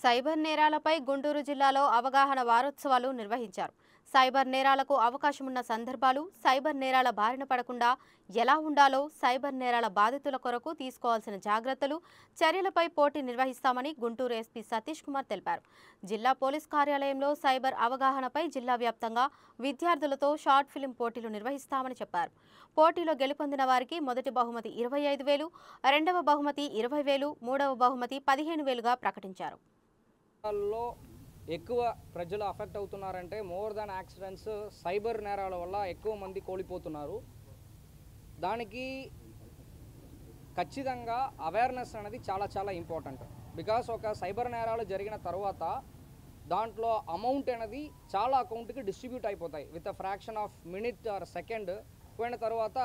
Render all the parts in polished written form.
Cyber నేరాలపై Guntur జిల్లాలో అవగాహన వారోత్సవాలు నిర్వహించారు. సైబర్ నేరాలకు అవకాశం ఉన్న సందర్భాలు, సైబర్ నేరాల బారిన పడకుండా ఎలా ఉండాలో, సైబర్ నేరాల బాధితుల కొరకు తీసుకోవాల్సిన జాగ్రత్తలు, చర్యలపై పోటీ నిర్వహిస్తామని గుంటూరు ఎస్పీ సతీష్ కుమార్ తెలిపారు. జిల్లా పోలీస్ కార్యాలయంలో సైబర్ అవగాహనపై జిల్లా వ్యాప్తంగా విద్యార్థులతో షార్ట్ ఫిల్మ్ పోటీలు నిర్వహిస్తామని చెప్పారు. పోటీలో గెలుపొందిన వారికి మొదటి బహుమతి 25,000, రెండవ బహుమతి 20,000, మూడవ బహుమతి 15,000గా ప్రకటించారు. ఎక్కువ ప్రజలు అఫెక్ట్ అవుతున్నారంటే మోర్ దాన్ యాక్సిడెంట్స్ సైబర్ నేరాల వల్ల ఎక్కువ మంది కోల్పోతున్నారు. దానికి ఖచ్చితంగా అవేర్నెస్ అనేది చాలా ఇంపార్టెంట్. బికాస్ ఒక సైబర్ నేరాలు జరిగిన తర్వాత దాంట్లో అమౌంట్ అనేది చాలా అకౌంట్కి డిస్ట్రిబ్యూట్ అయిపోతాయి. With a fraction of minute or second పోయిన తర్వాత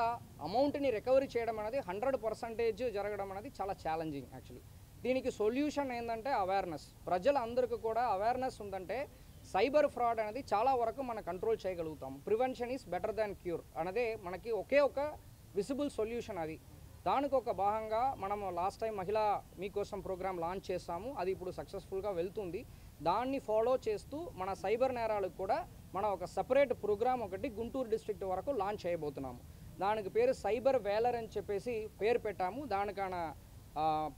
అమౌంట్ని రికవరీ చేయడం అనేది 100% జరగడం అనేది చాలా ఛాలెంజింగ్ యాక్చువల్లీ. దీనికి సొల్యూషన్ ఏంటంటే అవేర్నెస్. ప్రజలందరికీ కూడా అవేర్నెస్ ఉందంటే సైబర్ ఫ్రాడ్ అనేది చాలా వరకు మనం కంట్రోల్ చేయగలుగుతాం. Prevention is better than cure అనేది మనకి ఒకే ఒక విజిబుల్ సొల్యూషన్. అది దానికి ఒక భాగంగా మనం లాస్ట్ టైం మహిళా మీకోసం ప్రోగ్రామ్ లాంచ్ చేస్తాము. అది ఇప్పుడు సక్సెస్ఫుల్గా వెళ్తుంది. దాన్ని ఫాలో చేస్తూ మన సైబర్ నేరాలకు కూడా మనం ఒక సపరేట్ ప్రోగ్రామ్ ఒకటి గుంటూరు డిస్ట్రిక్ట్ వరకు లాంచ్ చేయబోతున్నాము. దానికి పేరు సైబర్ వేలర్ అని చెప్పేసి పేరు పెట్టాము. దానికైన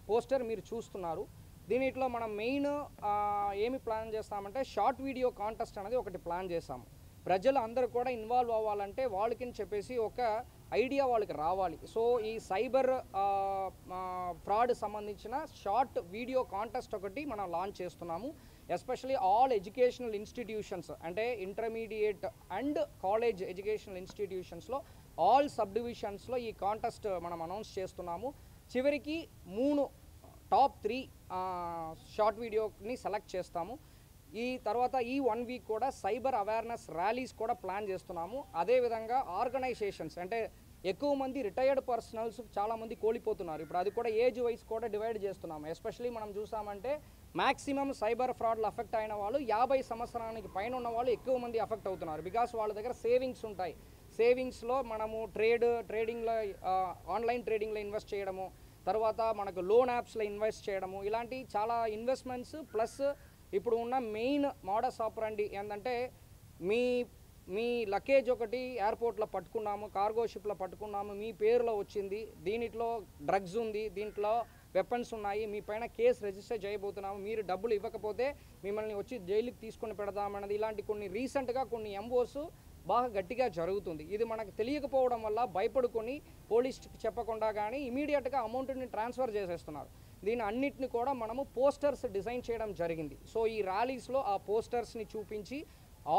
పోస్టర్ మీరు చూస్తున్నారు. దీనిలో మనం మెయిన్ ఏమి ప్లాన్ చేస్తామంటే షార్ట్ వీడియో కాంటెస్ట్ అనేది ఒకటి ప్లాన్ చేస్తాము. ప్రజలు అందరూ కూడా ఇన్వాల్వ్ అవ్వాలంటే వాళ్ళకి చెప్పేసి ఒక ఐడియా వాళ్ళకి రావాలి. సో ఈ సైబర్ ఫ్రాడ్ సంబంధించిన షార్ట్ వీడియో కాంటెస్ట్ ఒకటి మనం లాంచ్ చేస్తున్నాము. ఎస్పెషలీ ఆల్ ఎడ్యుకేషనల్ ఇన్స్టిట్యూషన్స్ అంటే ఇంటర్మీడియట్ అండ్ కాలేజ్ ఎడ్యుకేషనల్ ఇన్స్టిట్యూషన్స్లో ఆల్ సబ్ డివిజన్స్లో ఈ కాంటెస్ట్ మనం అనౌన్స్ చేస్తున్నాము. చివరికి 3 టాప్ 3 షార్ట్ వీడియోని సెలెక్ట్ చేస్తాము. ఈ తర్వాత ఈ 1 వీక్ కూడా సైబర్ అవేర్నెస్ ర్యాలీస్ కూడా ప్లాన్ చేస్తున్నాము. అదేవిధంగా ఆర్గనైజేషన్స్ అంటే ఎక్కువ మంది రిటైర్డ్ పర్సనల్స్ చాలామంది కోల్పోతున్నారు. ఇప్పుడు అది కూడా ఏజ్ వైజ్ కూడా డివైడ్ చేస్తున్నాము. ఎస్పెషలీ మనం చూసామంటే మ్యాక్సిమం సైబర్ ఫ్రాడ్లు అఫెక్ట్ అయిన వాళ్ళు 50 సంవత్సరానికి పైన ఉన్న వాళ్ళు ఎక్కువ మంది అఫెక్ట్ అవుతున్నారు. బికాస్ వాళ్ళ దగ్గర సేవింగ్స్ ఉంటాయి. సేవింగ్స్లో మనము ట్రేడింగ్లో ఆన్లైన్ ట్రేడింగ్లో ఇన్వెస్ట్ చేయడము, తర్వాత మనకు లోన్ యాప్స్లో ఇన్వెస్ట్ చేయడము, ఇలాంటి చాలా ఇన్వెస్ట్మెంట్స్ ప్లస్ ఇప్పుడు ఉన్న మెయిన్ మోడస్ ఆపరండి ఏంటంటే మీ లగేజ్ ఒకటి ఎయిర్పోర్ట్లో పట్టుకున్నాము, కార్గో షిప్లో పట్టుకున్నాము, మీ పేరులో వచ్చింది, దీనిలో డ్రగ్స్ ఉంది, దీంట్లో వెపన్స్ ఉన్నాయి, మీ పైన కేసు రిజిస్టర్ చేయబోతున్నాము, మీరు డబ్బులు ఇవ్వకపోతే మిమ్మల్ని వచ్చి జైలుకి తీసుకొని పెడదామన్నది ఇలాంటి కొన్ని రీసెంట్గా కొన్ని ఎంఓస్ బాగా గట్టిగా జరుగుతుంది. ఇది మనకు తెలియకపోవడం వల్ల భయపడుకొని పోలీస్కి చెప్పకుండా కానీ ఇమీడియట్గా అమౌంట్ని ట్రాన్స్ఫర్ చేసేస్తున్నారు. దీని అన్నిటిని కూడా మనము పోస్టర్స్ డిజైన్ చేయడం జరిగింది. సో ఈ ర్యాలీస్లో ఆ పోస్టర్స్ని చూపించి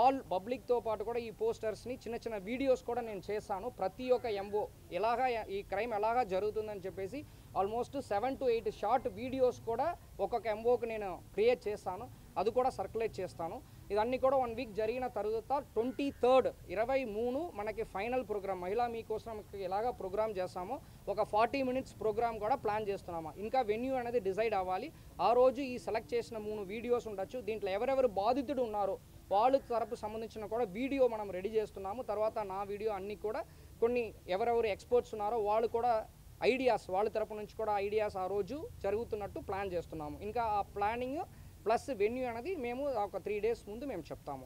ఆల్ పబ్లిక్తో పాటు కూడా ఈ పోస్టర్స్ని చిన్న వీడియోస్ కూడా నేను చేశాను. ప్రతి ఒక్క ఎంఓ ఎలాగా ఈ క్రైమ్ ఎలాగా జరుగుతుందని చెప్పేసి ఆల్మోస్ట్ 7 to 8 షార్ట్ వీడియోస్ కూడా ఒక్కొక్క ఎంఓకి నేను క్రియేట్ చేస్తాను. అది కూడా సర్క్యులేట్ చేస్తాను. ఇదన్నీ కూడా 1 వీక్ జరిగిన తర్వాత 23rd 23 మనకి ఫైనల్ ప్రోగ్రామ్ మహిళా మీకోసం ఎలాగా ప్రోగ్రామ్ చేస్తామో ఒక 40 minutes ప్రోగ్రామ్ కూడా ప్లాన్ చేస్తున్నాము. ఇంకా వెన్యూ అనేది డిసైడ్ అవ్వాలి. ఆ రోజు ఈ సెలెక్ట్ చేసిన 3 వీడియోస్ ఉండొచ్చు. దీంట్లో ఎవరెవరు బాధితుడు ఉన్నారో వాళ్ళ తరపు సంబంధించిన కూడా వీడియో మనం రెడీ చేస్తున్నాము. తర్వాత నా వీడియో అన్నీ కూడా కొన్ని ఎవరెవరు ఎక్స్పర్ట్స్ ఉన్నారో వాళ్ళు కూడా ఐడియాస్ వాళ్ళ తరపు నుంచి కూడా ఐడియాస్ ఆ రోజు జరుగుతున్నట్టు ప్లాన్ చేస్తున్నాము. ఇంకా ఆ ప్లానింగ్ ప్లస్ వెన్యూ అనేది మేము ఒక 3 days ముందు మేము చెప్తాము.